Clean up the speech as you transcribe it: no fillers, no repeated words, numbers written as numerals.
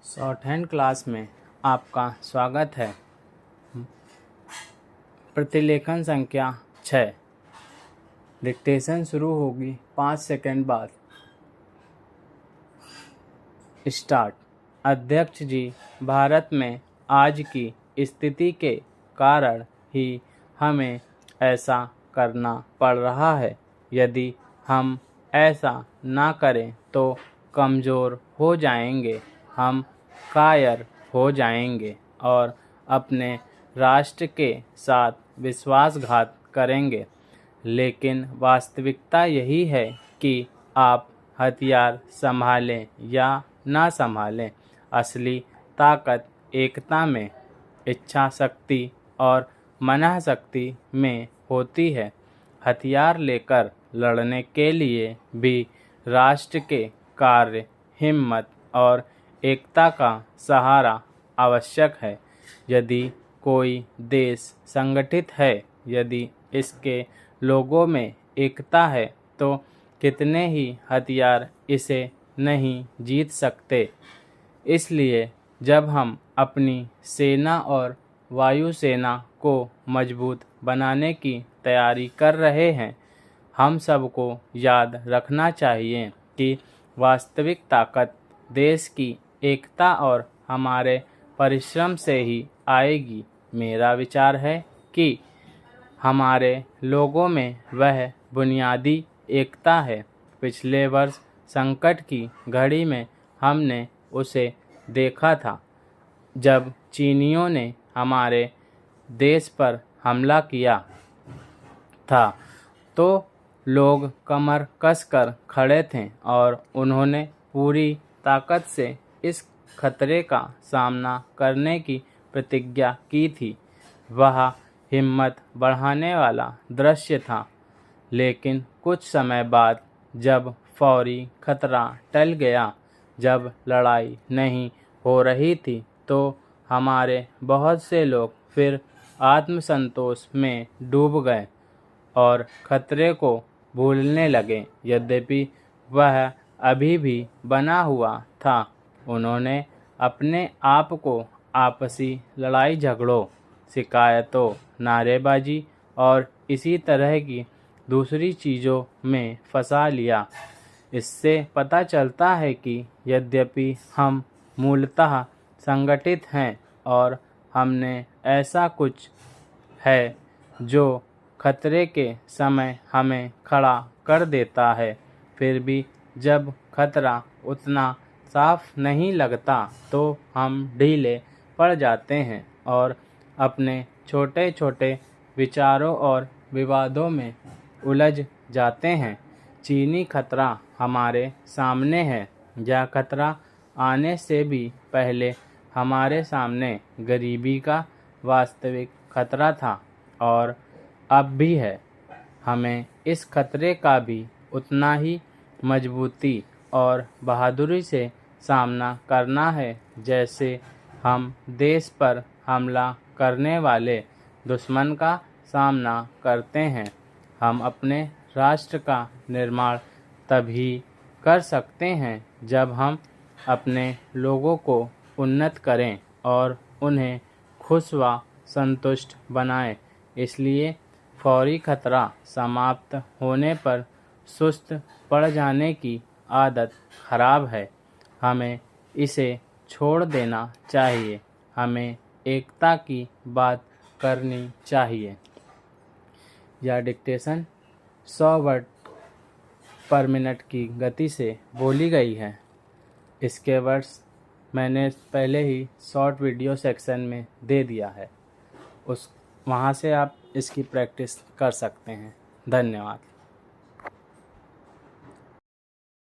Short hand class में आपका स्वागत है। प्रतिलेखन संख्या 6। डिक्टेशन शुरू होगी 5 सेकंड बाद। स्टार्ट। अध्यक्ष जी, भारत में आज की स्थिति के कारण ही हमें ऐसा करना पड़ रहा है। यदि हम ऐसा ना करें तो कमज़ोर हो जाएंगे, हम कायर हो जाएंगे और अपने राष्ट्र के साथ विश्वासघात करेंगे। लेकिन वास्तविकता यही है कि आप हथियार संभालें या ना संभालें, असली ताकत एकता में, इच्छा शक्ति और मनःशक्ति में होती है। हथियार लेकर लड़ने के लिए भी राष्ट्र के कार्य, हिम्मत और एकता का सहारा आवश्यक है। यदि कोई देश संगठित है, यदि इसके लोगों में एकता है, तो कितने ही हथियार इसे नहीं जीत सकते। इसलिए जब हम अपनी सेना और वायुसेना को मजबूत बनाने की तैयारी कर रहे हैं, हम सबको याद रखना चाहिए कि वास्तविक ताकत देश की एकता और हमारे परिश्रम से ही आएगी। मेरा विचार है कि हमारे लोगों में वह बुनियादी एकता है। पिछले वर्ष संकट की घड़ी में हमने उसे देखा था, जब चीनियों ने हमारे देश पर हमला किया था तो लोग कमर कसकर खड़े थे और उन्होंने पूरी ताकत से इस खतरे का सामना करने की प्रतिज्ञा की थी। वह हिम्मत बढ़ाने वाला दृश्य था। लेकिन कुछ समय बाद जब फौरी खतरा टल गया, जब लड़ाई नहीं हो रही थी, तो हमारे बहुत से लोग फिर आत्मसंतोष में डूब गए और खतरे को भूलने लगे। यद्यपि वह अभी भी बना हुआ था, उन्होंने अपने आप को आपसी लड़ाई झगड़ों, शिकायतों, नारेबाजी और इसी तरह की दूसरी चीज़ों में फंसा लिया। इससे पता चलता है कि यद्यपि हम मूलतः संगठित हैं और हमने ऐसा कुछ है जो खतरे के समय हमें खड़ा कर देता है, फिर भी जब खतरा उतना साफ नहीं लगता तो हम ढीले पड़ जाते हैं और अपने छोटे छोटे विचारों और विवादों में उलझ जाते हैं। चीनी खतरा हमारे सामने है। यह खतरा आने से भी पहले हमारे सामने गरीबी का वास्तविक खतरा था और अब भी है। हमें इस खतरे का भी उतना ही मजबूती और बहादुरी से सामना करना है जैसे हम देश पर हमला करने वाले दुश्मन का सामना करते हैं। हम अपने राष्ट्र का निर्माण तभी कर सकते हैं जब हम अपने लोगों को उन्नत करें और उन्हें खुश व संतुष्ट बनाएं। इसलिए फौरी खतरा समाप्त होने पर सुस्त पड़ जाने की आदत खराब है। हमें इसे छोड़ देना चाहिए। हमें एकता की बात करनी चाहिए। यह डिक्टेशन 100 वर्ड पर मिनट की गति से बोली गई है। इसके वर्ड्स मैंने पहले ही शॉर्ट वीडियो सेक्शन में दे दिया है, वहाँ से आप इसकी प्रैक्टिस कर सकते हैं। धन्यवाद।